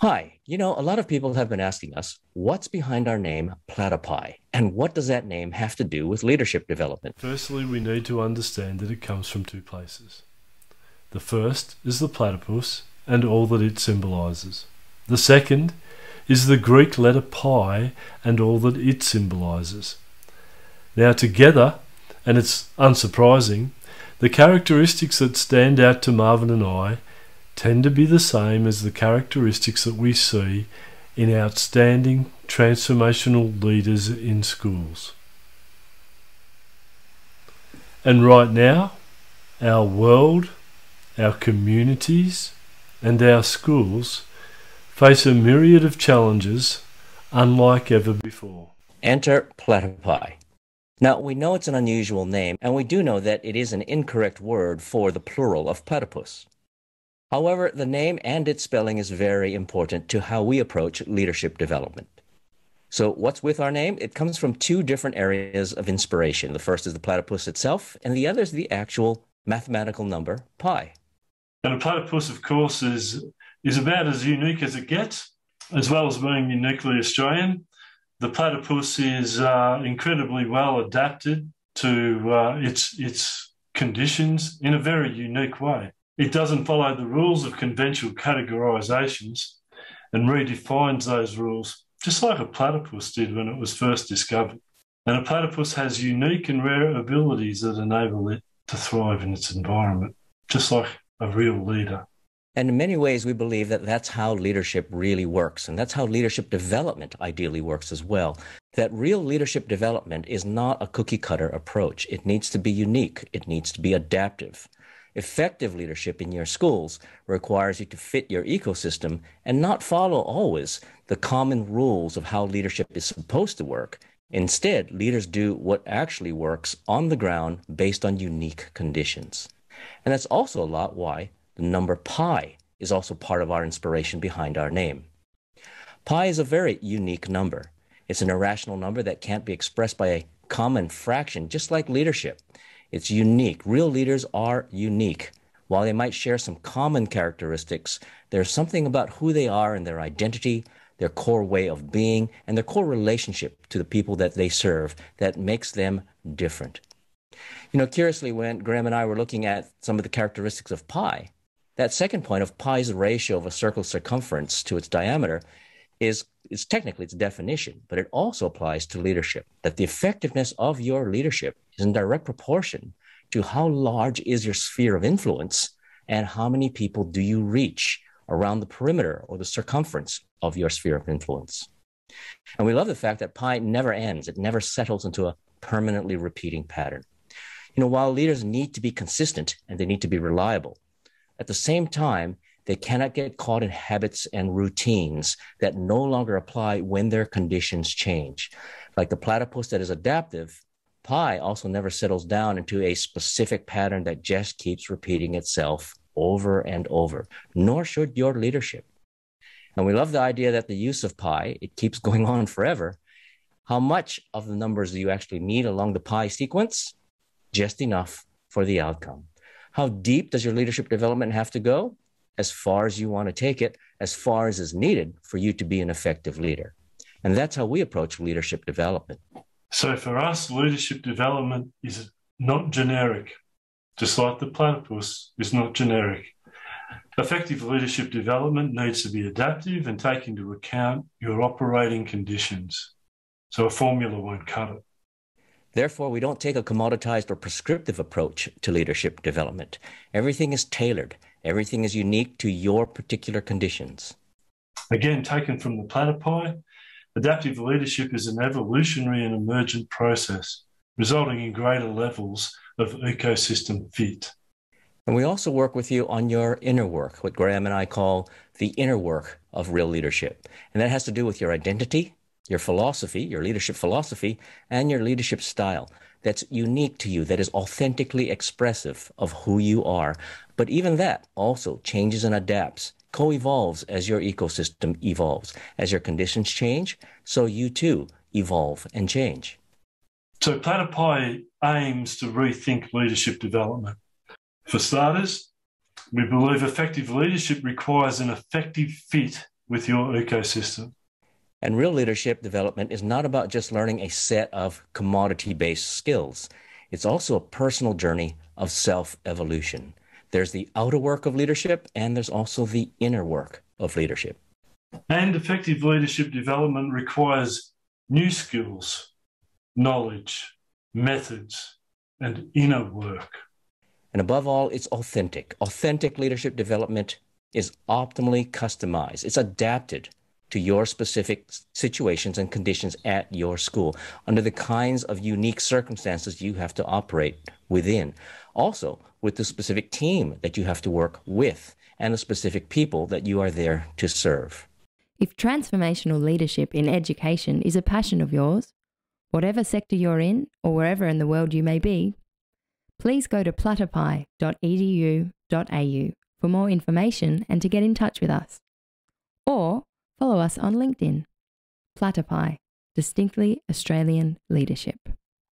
Hi, a lot of people have been asking us, what's behind our name, Platypii, and what does that name have to do with leadership development? Firstly, we need to understand that it comes from two places. The first is the platypus and all that it symbolises. The second is the Greek letter pi and all that it symbolises. Now together, and it's unsurprising, the characteristics that stand out to Marvin and I tend to be the same as the characteristics that we see in outstanding transformational leaders in schools. And right now, our world, our communities, and our schools face a myriad of challenges unlike ever before. Enter Platypii. Now, we know it's an unusual name, and we do know that it is an incorrect word for the plural of platypus. However, the name and its spelling is very important to how we approach leadership development. So what's with our name? It comes from two different areas of inspiration. The first is the platypus itself, and the other is the actual mathematical number, pi. And a platypus, of course, is about as unique as it gets, as well as being uniquely Australian. The platypus is incredibly well adapted to its conditions in a very unique way. It doesn't follow the rules of conventional categorisations and redefines those rules, just like a platypus did when it was first discovered. And a platypus has unique and rare abilities that enable it to thrive in its environment, just like a real leader. And in many ways, we believe that that's how leadership really works. And that's how leadership development ideally works as well. That real leadership development is not a cookie cutter approach. It needs to be unique. It needs to be adaptive. Effective leadership in your schools requires you to fit your ecosystem and not follow always the common rules of how leadership is supposed to work. Instead, leaders do what actually works on the ground based on unique conditions. And that's also a lot why the number pi is also part of our inspiration behind our name. Pi is a very unique number. It's an irrational number that can't be expressed by a common fraction, just like leadership. It's unique. Real leaders are unique. While they might share some common characteristics, there's something about who they are and their identity, their core way of being, and their core relationship to the people that they serve that makes them different. Curiously, when Graham and I were looking at some of the characteristics of pi, that second point of pi's ratio of a circle's circumference to its diameter is technically its definition, but it also applies to leadership, that the effectiveness of your leadership is in direct proportion to how large is your sphere of influence and how many people do you reach around the perimeter or the circumference of your sphere of influence. And we love the fact that pi never ends. It never settles into a permanently repeating pattern. While leaders need to be consistent and they need to be reliable, at the same time, they cannot get caught in habits and routines that no longer apply when their conditions change. Like the platypus that is adaptive, pi also never settles down into a specific pattern that just keeps repeating itself over and over, nor should your leadership. And we love the idea that the use of pi, it keeps going on forever. How much of the numbers do you actually need along the pi sequence? Just enough for the outcome. How deep does your leadership development have to go? As far as you want to take it, as far as is needed for you to be an effective leader. And that's how we approach leadership development. So for us, leadership development is not generic, just like the platypus is not generic. Effective leadership development needs to be adaptive and take into account your operating conditions. So a formula won't cut it. Therefore, we don't take a commoditized or prescriptive approach to leadership development. Everything is tailored. Everything is unique to your particular conditions. Again, taken from the Platypii, adaptive leadership is an evolutionary and emergent process, resulting in greater levels of ecosystem fit. And we also work with you on your inner work, what Graham and I call the inner work of real leadership. And that has to do with your identity, your philosophy, your leadership philosophy, and your leadership style that's unique to you, that is authentically expressive of who you are. But even that also changes and adapts, co-evolves as your ecosystem evolves. As your conditions change, so you too evolve and change. So Platypii aims to rethink leadership development. For starters, we believe effective leadership requires an effective fit with your ecosystem. And real leadership development is not about just learning a set of commodity-based skills. It's also a personal journey of self-evolution. There's the outer work of leadership, and there's also the inner work of leadership. And effective leadership development requires new skills, knowledge, methods, and inner work. And above all, it's authentic. Authentic leadership development is optimally customized. It's adapted to your specific situations and conditions at your school under the kinds of unique circumstances you have to operate within. Also, with the specific team that you have to work with and the specific people that you are there to serve. If transformational leadership in education is a passion of yours, whatever sector you're in or wherever in the world you may be, please go to platypii.edu.au for more information and to get in touch with us. Or follow us on LinkedIn. Platypii, Distinctly Australian Leadership.